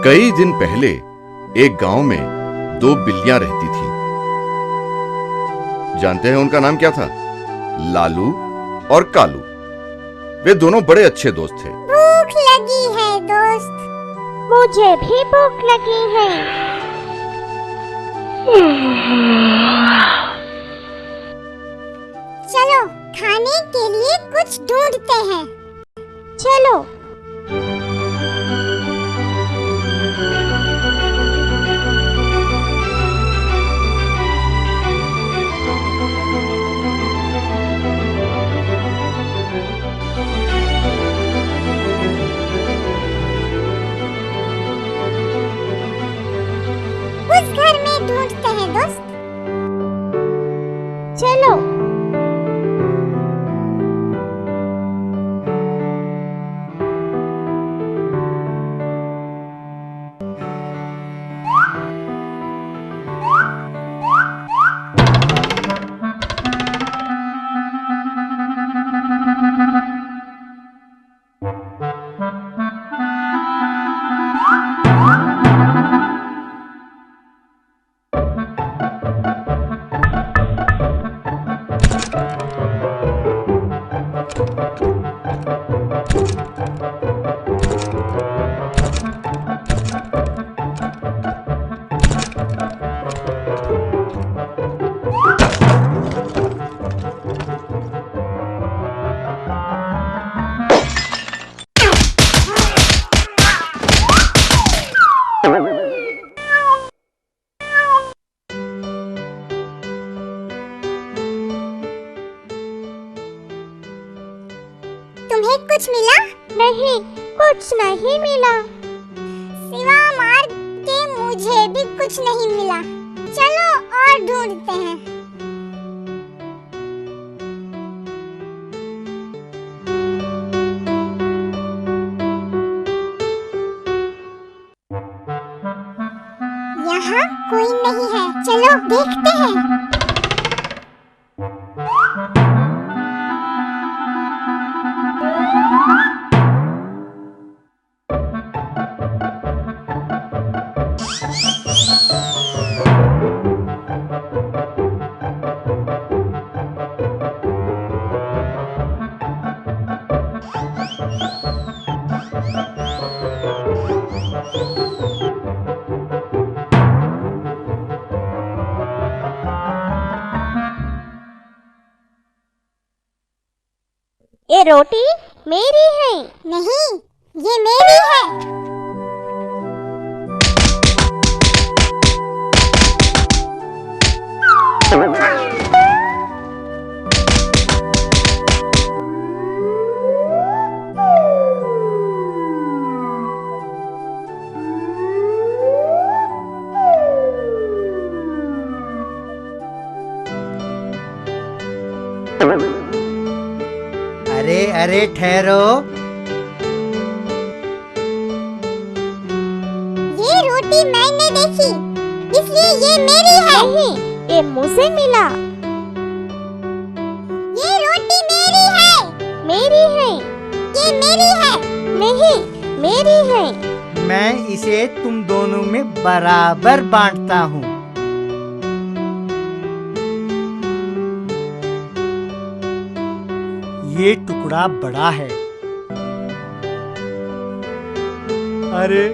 कई दिन पहले एक गांव में दो बिल्लियां रहती थीं। जानते हैं उनका नाम क्या था? लालू और कालू। वे दोनों बड़े अच्छे दोस्त थे। भूख लगी है दोस्त। मुझे भी भूख लगी है। चलो खाने के लिए कुछ ढूंढते हैं। चलो। उस घर में ढूंढते हैं दोस्त। चलो। तुम्हें कुछ मिला? नहीं, कुछ नहीं मिला। सिवा मार के मुझे भी कुछ नहीं मिला। चलो और ढूंढते हैं। यहाँ कोई नहीं है। चलो देखते हैं। ये रोटी मेरी है। नहीं, ये मेरी है। अरे अरे ठहरो। ये रोटी मैंने देखी, इसलिए ये मेरी है। नहीं, ये मुझे मिला। ये रोटी मेरी है। मेरी है। ये मेरी है। नहीं, मेरी है। मैं इसे तुम दोनों में बराबर बांटता हूँ। ये टुकड़ा बड़ा है। अरे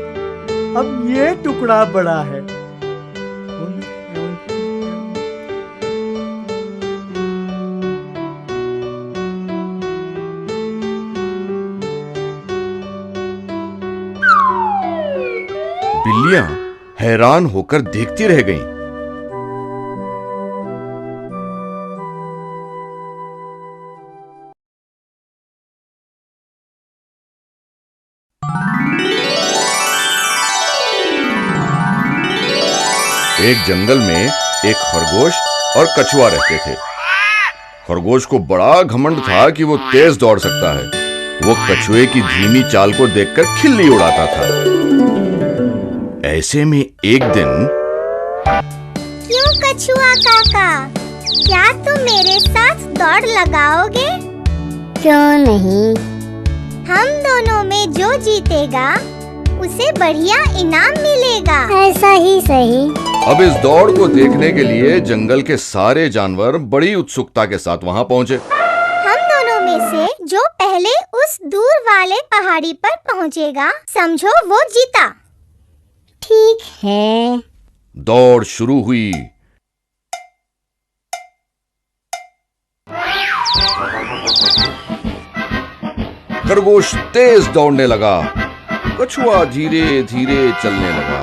अब ये टुकड़ा बड़ा है। बिल्लियां हैरान होकर देखती रह गईं। एक जंगल में एक खरगोश और कछुआ रहते थे। खरगोश को बड़ा घमंड था कि वो तेज दौड़ सकता है। वो कछुए की धीमी चाल को देखकर खिल्ली उड़ाता था। ऐसे में एक दिन, क्यों कछुआ काका, क्या तुम मेरे साथ दौड़ लगाओगे? क्यों नहीं? हम दोनों में जो जीतेगा उसे बढ़िया इनाम मिलेगा। ऐसा ही सही। अब इस दौड़ को देखने के लिए जंगल के सारे जानवर बड़ी उत्सुकता के साथ वहां पहुंचे। हम दोनों में से जो पहले उस दूर वाले पहाड़ी पर पहुंचेगा, समझो वो जीता। ठीक है। दौड़ शुरू हुई। खरगोश तेज दौड़ने लगा, कछुआ धीरे धीरे चलने लगा।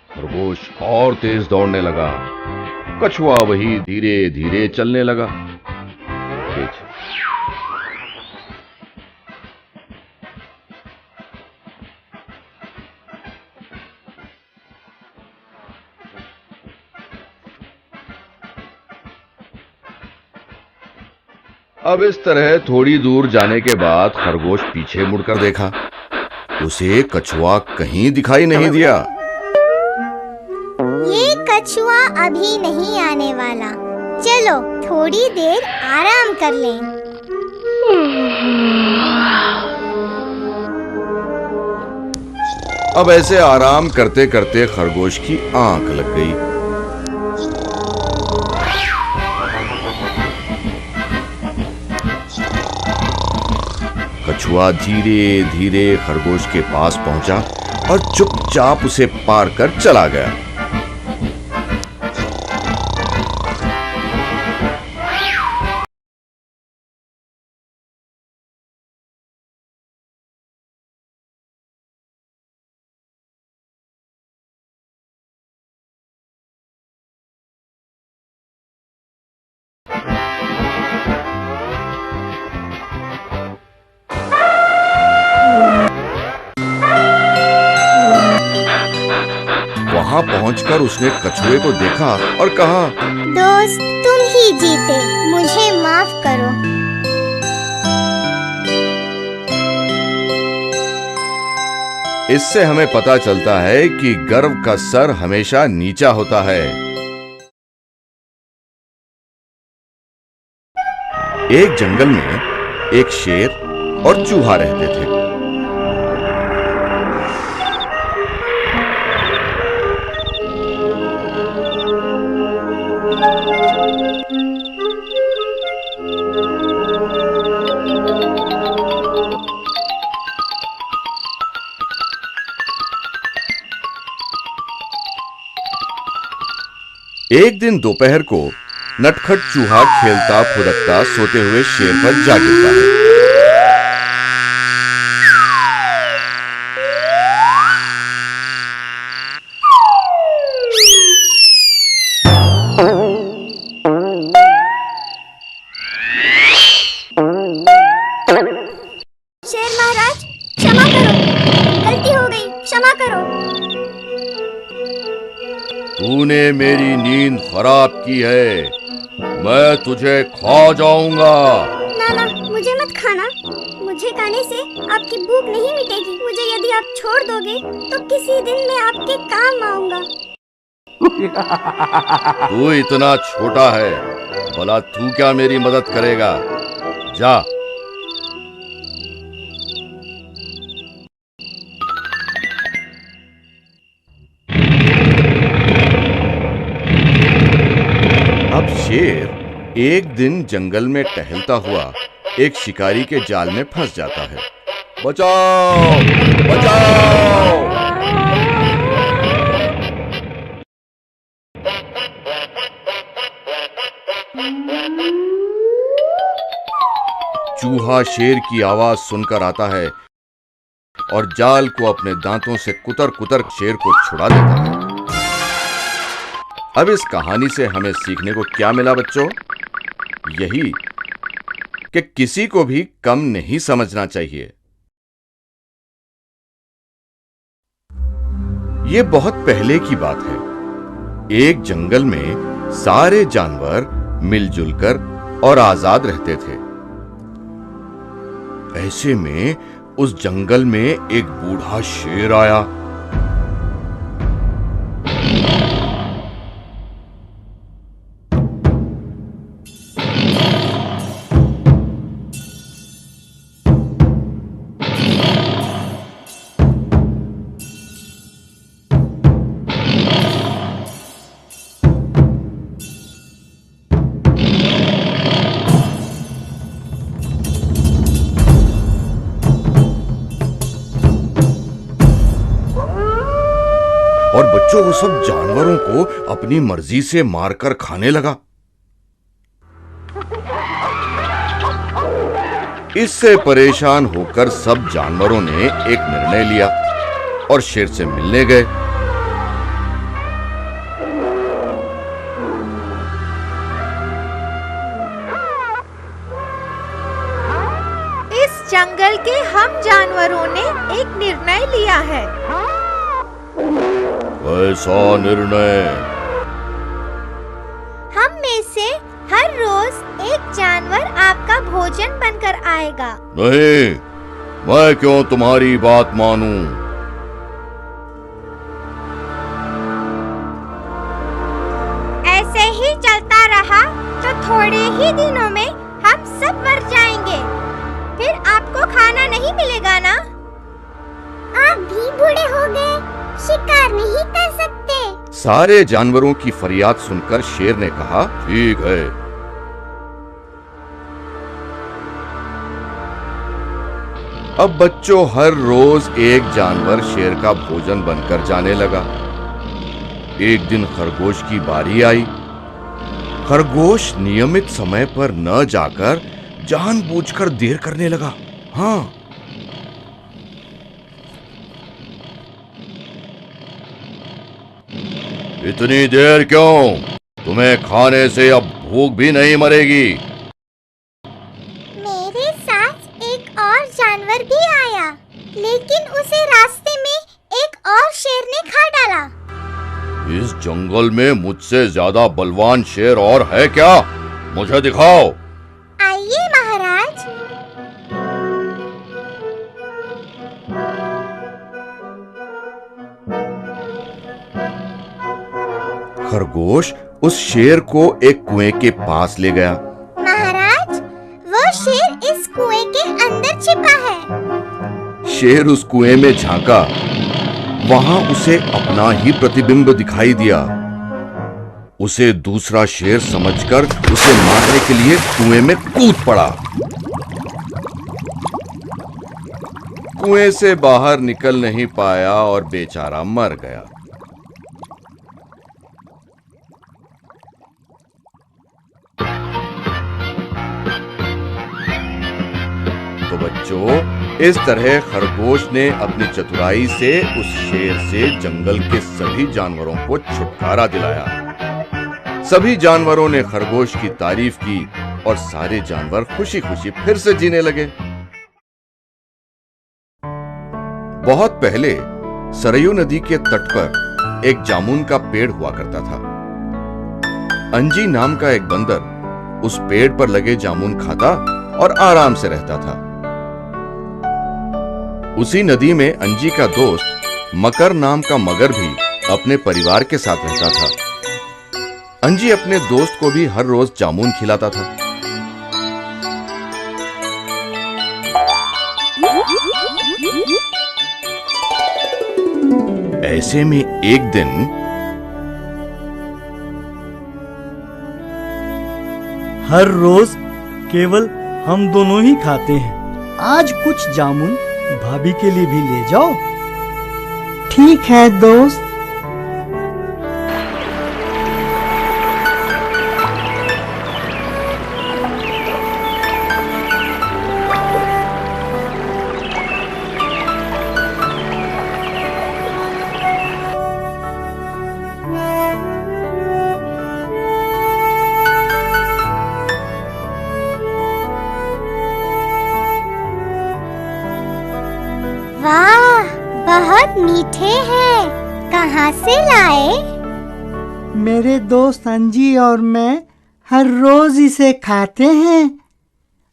खरगोश और तेज दौड़ने लगा, कछुआ वही धीरे धीरे चलने लगा। तेज। अब इस तरह थोड़ी दूर जाने के बाद खरगोश पीछे मुड़कर देखा। उसे कछुआ कहीं दिखाई नहीं दिया। ये कछुआ अभी नहीं आने वाला। चलो थोड़ी देर आराम कर लें। अब ऐसे आराम करते करते खरगोश की आंख लग गई। कछुआ धीरे धीरे खरगोश के पास पहुंचा और चुपचाप उसे पार कर चला गया। वहां पहुंचकर उसने कछुए को देखा और कहा, दोस्त तुम ही जीते, मुझे माफ करो। इससे हमें पता चलता है कि गर्व का सर हमेशा नीचा होता है। एक जंगल में एक शेर और चूहा रहते थे। एक दिन दोपहर को नटखट चूहा खेलता फुदकता सोते हुए शेर पर जा गिरता है। शेर महाराज क्षमा करो, गलती हो गई, क्षमा करो। तूने मेरी नींद खराब की है, मैं तुझे खा जाऊंगा। ना ना, मुझे मत खाना। मुझे खाने से आपकी भूख नहीं मिटेगी। मुझे यदि आप छोड़ दोगे तो किसी दिन मैं आपके काम आऊंगा। तू इतना छोटा है, भला तू क्या मेरी मदद करेगा? जा। अब शेर एक दिन जंगल में टहलता हुआ एक शिकारी के जाल में फंस जाता है। बचाओ! बचाओ! चूहा शेर की आवाज सुनकर आता है और जाल को अपने दांतों से कुतर कुतर शेर को छुड़ा देता है। अब इस कहानी से हमें सीखने को क्या मिला बच्चों? यही कि किसी को भी कम नहीं समझना चाहिए। ये बहुत पहले की बात है। एक जंगल में सारे जानवर मिलजुल कर और आजाद रहते थे। ऐसे में उस जंगल में एक बूढ़ा शेर आया। और बच्चों वो सब जानवरों को अपनी मर्जी से मारकर खाने लगा। इससे परेशान होकर सब जानवरों ने एक निर्णय लिया और शेर से मिलने गए। इस जंगल के हम जानवरों ने एक निर्णय लिया है। कैसा निर्णय? हम में से हर रोज एक जानवर आपका भोजन बनकर आएगा। नहीं, मैं क्यों तुम्हारी बात मानूं? ऐसे ही चलता रहा तो थोड़े ही दिनों में हम सब मर जाएंगे। फिर आपको खाना नहीं मिलेगा ना? आप भी बूढ़े हो गए, शिकार नहीं कर सकते। सारे जानवरों की फरियाद सुनकर शेर ने कहा, ठीक है। अब बच्चों हर रोज एक जानवर शेर का भोजन बनकर जाने लगा। एक दिन खरगोश की बारी आई। खरगोश नियमित समय पर न जाकर जानबूझकर देर करने लगा। हाँ, इतनी देर क्यों? तुम्हें खाने से अब भूख भी नहीं मरेगी। मेरे साथ एक और जानवर भी आया, लेकिन उसे रास्ते में एक और शेर ने खा डाला। इस जंगल में मुझसे ज्यादा बलवान शेर और है क्या? मुझे दिखाओ। आइए महाराज। खरगोश उस शेर को एक कुएं के पास ले गया। महाराज, वो शेर इस कुएं के अंदर छिपा है। शेर उस कुएं में झांका। वहां उसे अपना ही प्रतिबिंब दिखाई दिया। उसे दूसरा शेर समझकर उसे मारने के लिए कुएं में कूद पड़ा। कुएं से बाहर निकल नहीं पाया और बेचारा मर गया। तो बच्चों, इस तरह खरगोश ने अपनी चतुराई से उस शेर से जंगल के सभी जानवरों को छुटकारा दिलाया। सभी जानवरों ने खरगोश की तारीफ की और सारे जानवर खुशी खुशी फिर से जीने लगे। बहुत पहले सरयू नदी के तट पर एक जामुन का पेड़ हुआ करता था। अंजी नाम का एक बंदर उस पेड़ पर लगे जामुन खाता और आराम से रहता था। उसी नदी में अंजी का दोस्त मकर नाम का मगर भी अपने परिवार के साथ रहता था। अंजी अपने दोस्त को भी हर रोज जामुन खिलाता था। ऐसे में एक दिन हर रोज केवल हम दोनों ही खाते हैं। आज कुछ जामुन भाभी के लिए भी ले जाओ। ठीक है दोस्त। वाह, बहुत मीठे हैं। कहाँ से लाए? मेरे दोस्त अंजी और मैं हर रोज इसे खाते हैं।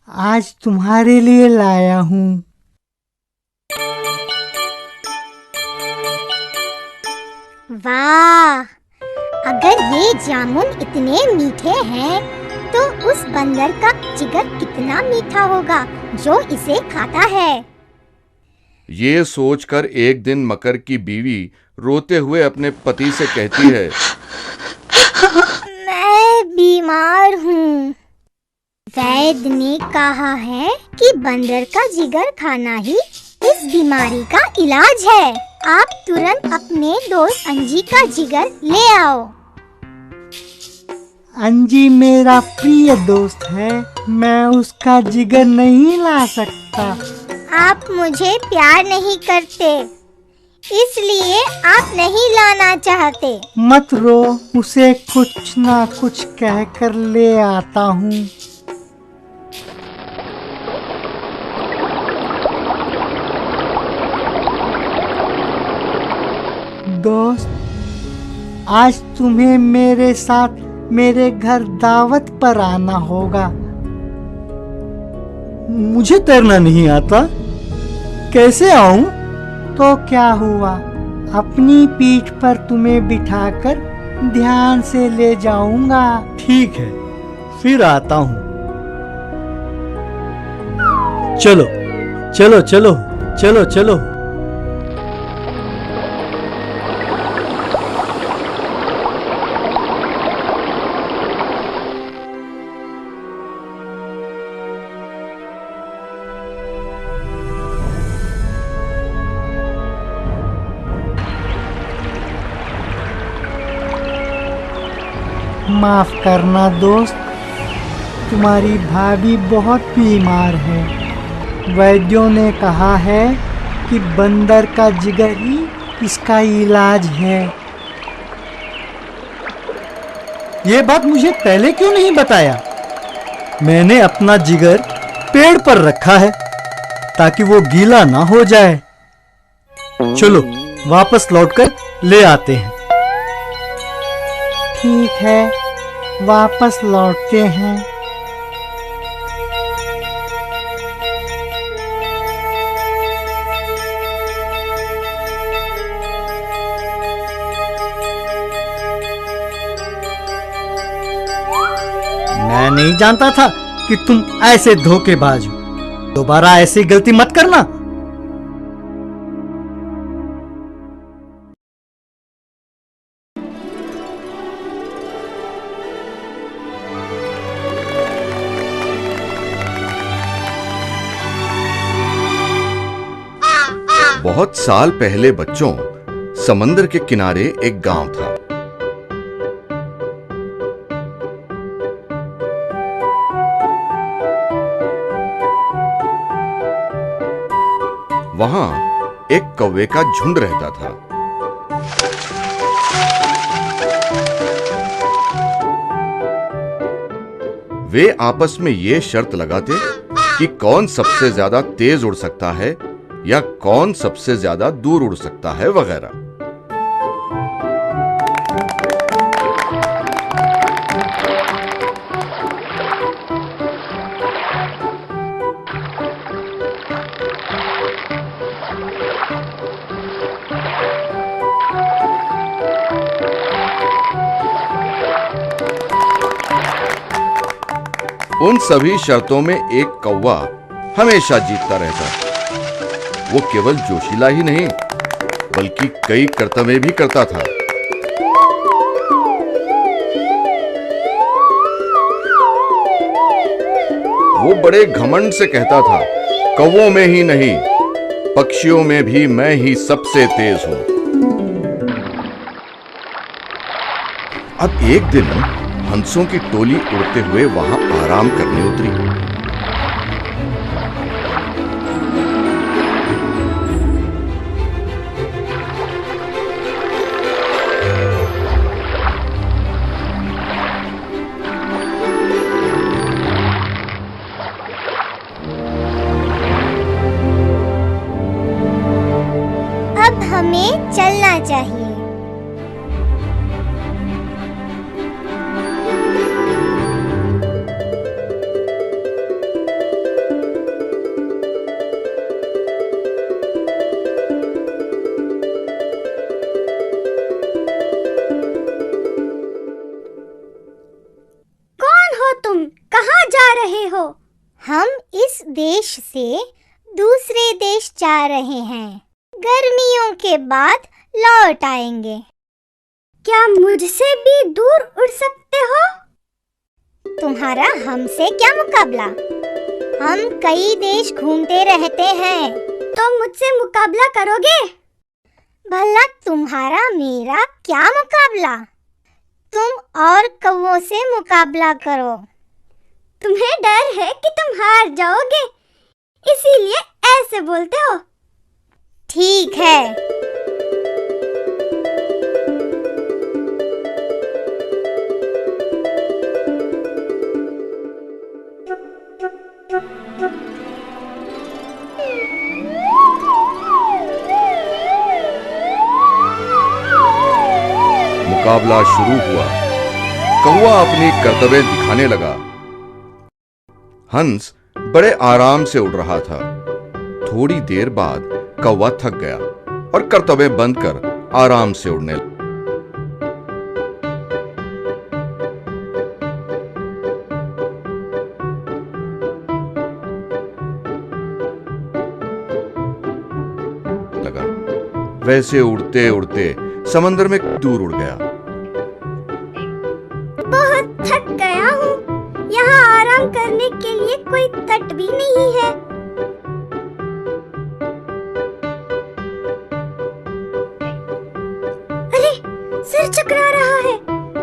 आज तुम्हारे लिए लाया हूँ। वाह, अगर ये जामुन इतने मीठे हैं तो उस बंदर का जिगर कितना मीठा होगा जो इसे खाता है। ये सोचकर एक दिन मकर की बीवी रोते हुए अपने पति से कहती है, मैं बीमार हूँ। वैद्य ने कहा है कि बंदर का जिगर खाना ही इस बीमारी का इलाज है। आप तुरंत अपने दोस्त अंजी का जिगर ले आओ। अंजी मेरा प्रिय दोस्त है, मैं उसका जिगर नहीं ला सकता। आप मुझे प्यार नहीं करते, इसलिए आप नहीं लाना चाहते। मत रो, उसे कुछ ना कुछ कहकर ले आता हूँ। दोस्त, आज तुम्हें मेरे साथ मेरे घर दावत पर आना होगा। मुझे तैरना नहीं आता, कैसे आऊं? तो क्या हुआ, अपनी पीठ पर तुम्हें बिठाकर ध्यान से ले जाऊंगा। ठीक है, फिर आता हूं। चलो चलो चलो चलो चलो। माफ करना दोस्त, तुम्हारी भाभी बहुत बीमार है। वैद्यों ने कहा है कि बंदर का जिगर ही इसका इलाज है। ये बात मुझे पहले क्यों नहीं बताया? मैंने अपना जिगर पेड़ पर रखा है ताकि वो गीला ना हो जाए। चलो वापस लौटकर ले आते हैं। ठीक है, वापस लौटते हैं। मैं नहीं जानता था कि तुम ऐसे धोखेबाज हो। दोबारा ऐसी गलती मत करना। बहुत साल पहले बच्चों, समंदर के किनारे एक गांव था। वहां एक कौवे का झुंड रहता था। वे आपस में ये शर्त लगाते कि कौन सबसे ज्यादा तेज उड़ सकता है या कौन सबसे ज्यादा दूर उड़ सकता है वगैरह। उन सभी शर्तों में एक कौवा हमेशा जीतता रहता। वो केवल जोशीला ही नहीं बल्कि कई कर्तव्य भी करता था। वो बड़े घमंड से कहता था, कौवों में ही नहीं पक्षियों में भी मैं ही सबसे तेज हूं। अब एक दिन हंसों की टोली उड़ते हुए वहां आराम करने उतरी। अब हमें चलना चाहिए। हम इस देश से दूसरे देश जा रहे हैं। गर्मियों के बाद लौट आएंगे। क्या मुझसे भी दूर उड़ सकते हो? तुम्हारा हमसे क्या मुकाबला? हम कई देश घूमते रहते हैं। तो मुझसे मुकाबला करोगे? भला तुम्हारा मेरा क्या मुकाबला? तुम और कौवों से मुकाबला करो। तुम्हें डर है कि तुम हार जाओगे, इसीलिए ऐसे बोलते हो। ठीक है। मुकाबला शुरू हुआ। कौवा अपनी करतबें दिखाने लगा। हंस बड़े आराम से उड़ रहा था। थोड़ी देर बाद कौवा थक गया और करतबें बंद कर आराम से उड़ने लगा। वैसे उड़ते उड़ते समंदर में दूर उड़ गया। बहुत थक गया हूँ। यहाँ आराम करने के लिए कोई तट भी नहीं है। अरे, सिर चकरा रहा है।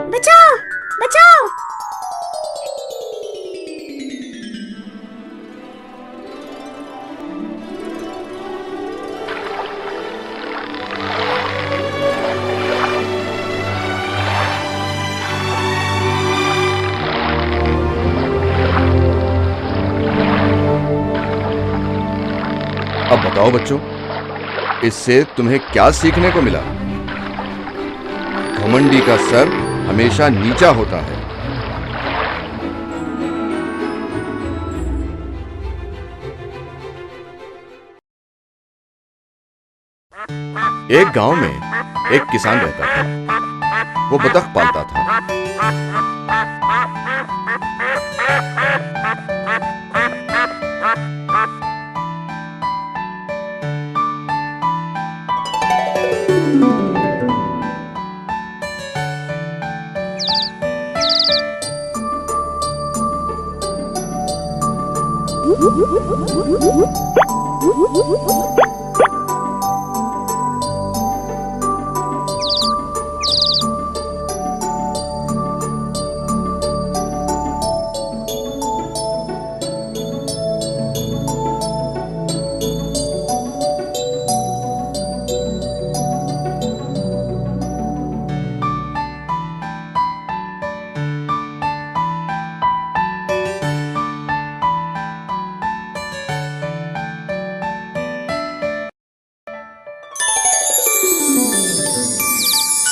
बचाओ, बचाओ। अब बताओ बच्चों, इससे तुम्हें क्या सीखने को मिला? घमंडी का सर हमेशा नीचा होता है। एक गांव में एक किसान रहता था। वो बतख पालता था।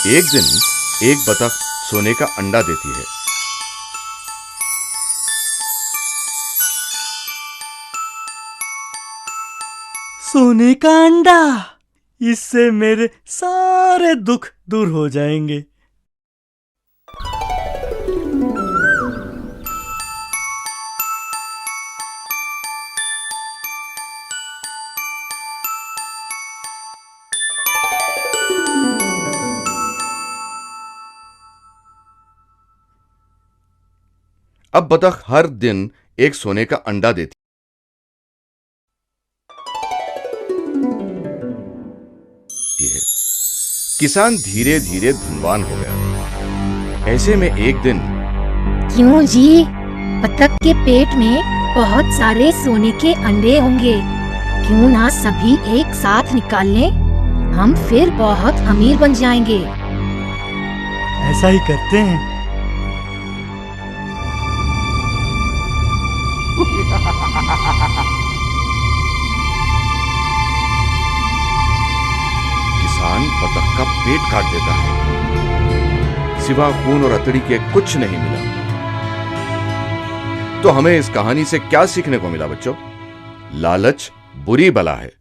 एक दिन एक बतख सोने का अंडा देती है। सोने का अंडा, इससे मेरे सारे दुख दूर हो जाएंगे। अब बतख हर दिन एक सोने का अंडा देती है। किसान धीरे धीरे धनवान हो गया। ऐसे में एक दिन, क्यों जी, बतख के पेट में बहुत सारे सोने के अंडे होंगे, क्यों ना सभी एक साथ निकाल लें, हम फिर बहुत अमीर बन जाएंगे। ऐसा ही करते हैं। किसान बतख का पेट काट देता है। सिवा खून और अतड़ी के कुछ नहीं मिला। तो हमें इस कहानी से क्या सीखने को मिला बच्चों? लालच बुरी बला है।